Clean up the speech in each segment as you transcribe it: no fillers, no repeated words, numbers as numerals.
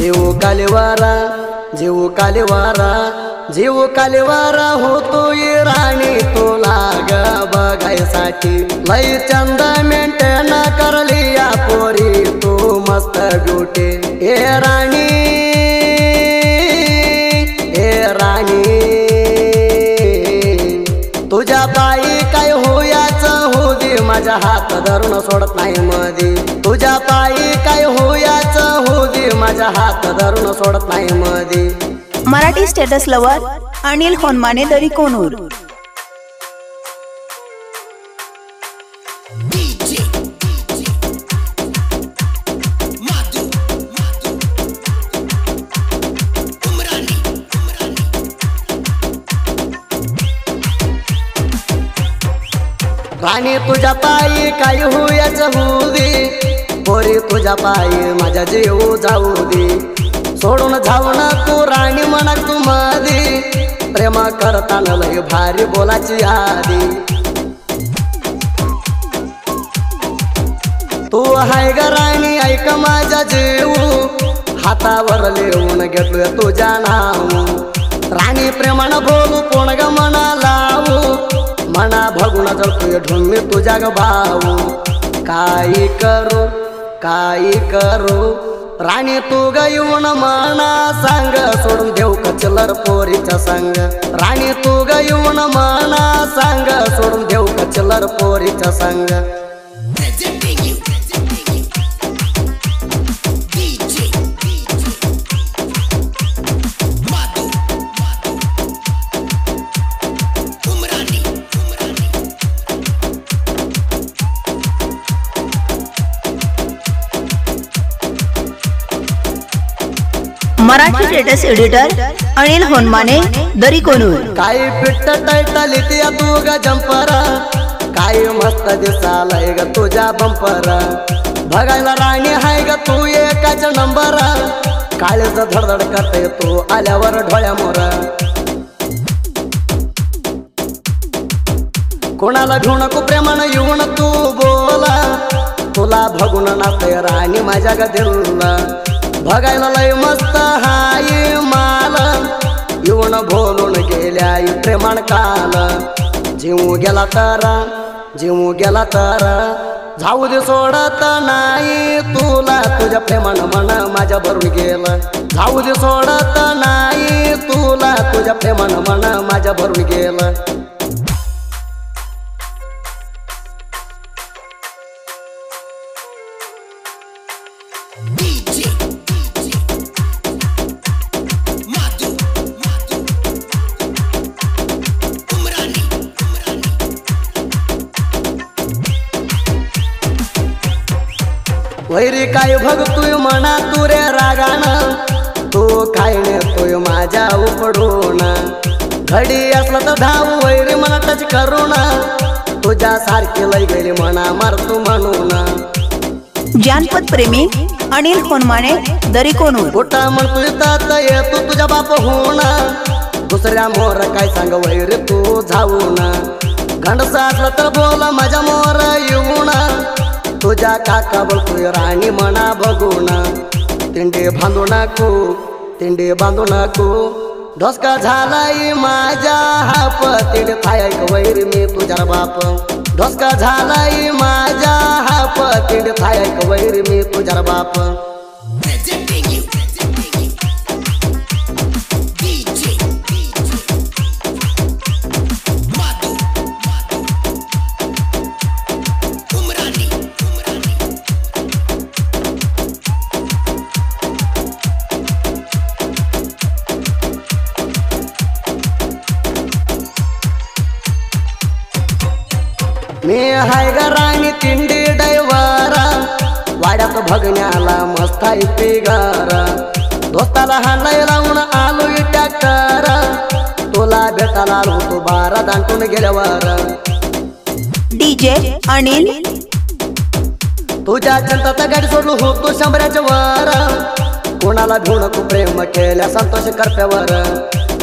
जीव कालेवारा होतोय राणी तुला ग बघायसाठी लई चंद मेंटेन करली या पोरी तू मस्त ब्युटी ए राणी तुझ्या पायी काय होयाच होऊ दे माझा हात धरून सोडत नाही मधी तुझ्या पायी काय होयाच होऊ दे माझा हात धरून सोडत नाही मधी। Marathi status lover Anil Honmane Darikonur. राणी तुझ्या पायी काय होयाच होऊ दे पोरी तुझ्या पायी माझा जीव जाऊ दे सोडून जाऊ ना तू राणी म्हणा तू मधी प्रेम करताना लय भारी बोलाची आधी तू हाय ग राणी ऐक माझा जीव हातावर लिहून घेतलोय तुझ्या नाव राणी प्रेमानं बोलू कोण ग मना लावू मना भगुण जळतोय ढूंढ मी तुझ्या ग भाऊ काही करू राणी तू ग येऊन मना सांग सोडून देऊ कचलर पोरीच्या संग राणी तू ग येऊन मना सांग सोडून देऊ कचलर पोरीच्या संग। Marathi status editor Anil Honmane Darikonur. काय पिट्ट टायटल इतिया तू ग जंपरा काय मस्त दिसालाय ग तुझ्या बंपरा बघायला राणी हाय ग तू एकाच नंबर काळीच धडधड करते तू आल्यावर ढोळ्या मोरा कोणाला घेऊ नको प्रेमानं येऊन तू बोला तुला भगुन नाचय राणी माझ्या ग दिलला बघायला लय मस्त हाय माल येऊन बोलून गेल्या प्रेमान काल जीव गेला तर जाऊ दे सोडत नाही तुला तुझ्या प्रेमान मन माझ्या भरून गेलं जाऊ दे सोडत नाही तुला तुझ्या प्रेमान मन माझ्या भरून गेलं। वैरी काय भगतोय म्हणा तू रे रागानं तू काय नेतोय माझ्या उपडून घडी असलं तर धाव वैरी म्हणा टच करून तुझ्या सारखी लय गेली म्हणा मारतो म्हणून। जानपद प्रेमी अनिल होनमाने दरीकोनूर। कुठं म्हणतोय तात येतो तुझ्या बाप होऊन दुसऱ्या मोर काय सांग वैरी तू जाऊन घंडस असलं तर बोला माझ्या मोर येऊन तुझ्या काका बोलतोय राणी म्हणा बघून तिंडे बांधू नको ढोसका झालाय माझ्या हाप तिंडे थाय वैरी मी तुझ्या बाप ढोसका झालाय माझ्या हाप तिंडे थाय वैरी मी तुझ्या बाप। मी हाय ग राणी तिंडी डायवारा वाड्यात भगण्याला मस्त आहे पिगारा दोस्ताला हाणाय लावून आलो ट्रॅक्टर तुला भेटायला आलो तू 12 दांटून गेल्यावर डीजे अनिल तुझ्या चिंतात गाडी सोडलो होतो 100च्या वर कोणाला घेऊ नको प्रेम केल्या संतोष करप्यावर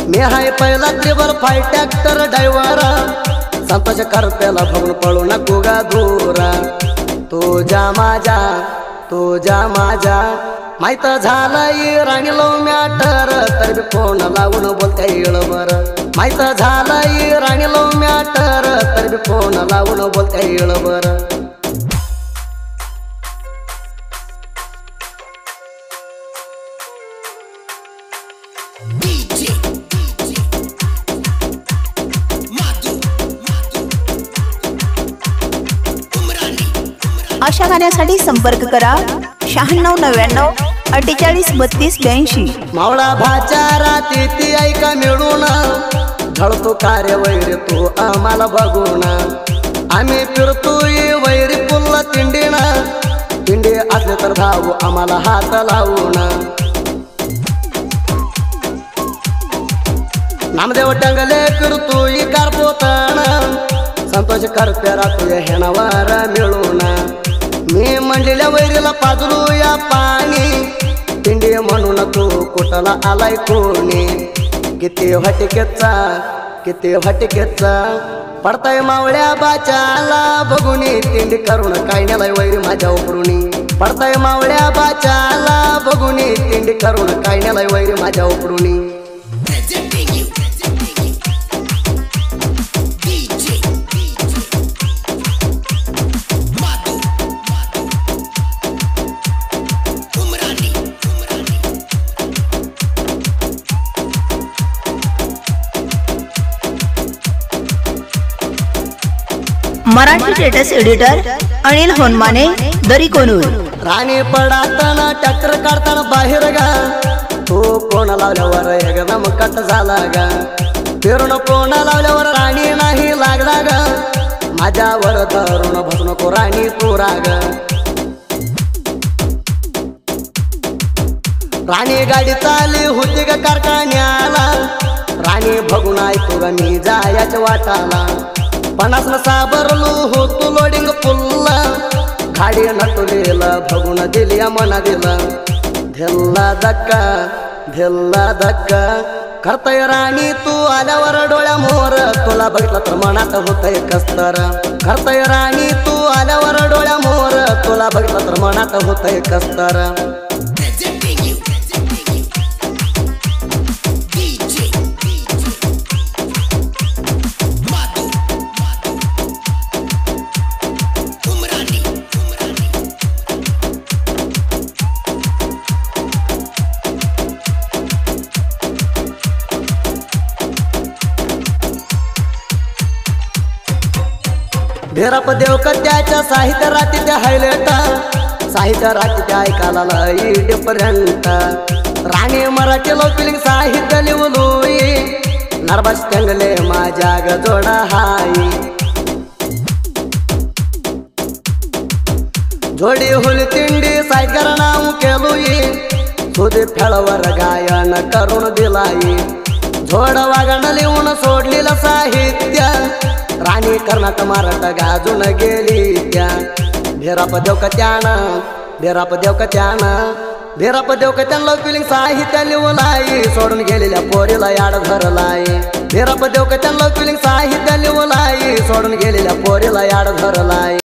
मी हाय पहिला त्रिवर फाय ट्रॅक्टर ड्रायव्हर संतोष करप्याला बघून पळू नको गा दूर तुझ्या तुझ्या माझ्या माहित झालंय राणी लव मॅटर तर बी फोन लावून बोलता येईल बर माहित झालंय राणी लव मॅटर तर बी फोन लावून बोलता येईल बर अशा गाण्यासाठी संपर्क करा 9699483282. मावळा भाच्या राती ती ऐका मिळून ढळतो कार्य वैर तू आम्हाला बघून आम्ही फिरतोय वैरी पुल्ला तिंडीना तिंडी असले तर धावू आम्हाला हात लावून नामदेव टंगले फिरतोय कारपोतण संतोष करते राहतोय हेणावार मिळून मी म्हणलेल्या वैरीला पाजलू या पाणी तिंडी म्हणून तू कुठला आलाय कोणी किती हटकेचा पडताय मावळ्या बाच्याला बघून तिंडी करून काय नेलाय वैरी माझ्या उपरुणी पडताय मावळ्या बाच्याला बघून तिंडी करून काय नेलाय वैरी माझ्या उपरुणी मराठी स्टेटस एडिटर अनिल होनमाने दरी कोनूर. राणी पडाताना ट्रॅक्टर काढताना बाहेर गा तो कोणा लावल्यावर एकदम कट झाला गा फिरून कोणा लावल्यावर राणी नाही लागला गा माझ्यावर धरून बसू नको राणी तू राग राणी गाडी चालली होती ग कारखान्याला राणी बघून ऐकू ग मी जायच्या वाटाला 50 न साबरलो होतो लोडिंग पुल्ला गाडी नटलेला बघून दिल्या मना दिला धेल्ला धक्का करताय राणी तू आल्यावर डोळ्या मोर तुला बघितलं तर मनात होतय कसतर करताय राणी तू आल्यावर डोळ्या मोर तुला बघितलं तर मनात होतय कसतर ढेराप देवकत्याच्या साहित्य रातीच्या हायलाइटा साहित्य रातीच्या ऐकायला लई डिफरंट राणी मराठी लोकलिंग साहित्य लिहलोई नरबस टंगले माझ्या ग जोडा हाई जोडी होली तिंडी सायकर नाव केलोई सुदी फेळवर गायन करून दिलाई झोड वागण लिहून सोडलेलं साहित्य राणी कर्नाटक मराठ गाजून गेली त्या भेराप देवकत्यान फिलिंग साहित्य लिहूलाई सोडून गेलेल्या पोरीला याड धरलाय भेराप देवकत्यान फिलिंग साहित्य लिहूलाई सोडून गेलेल्या पोरीला याड धरलाय.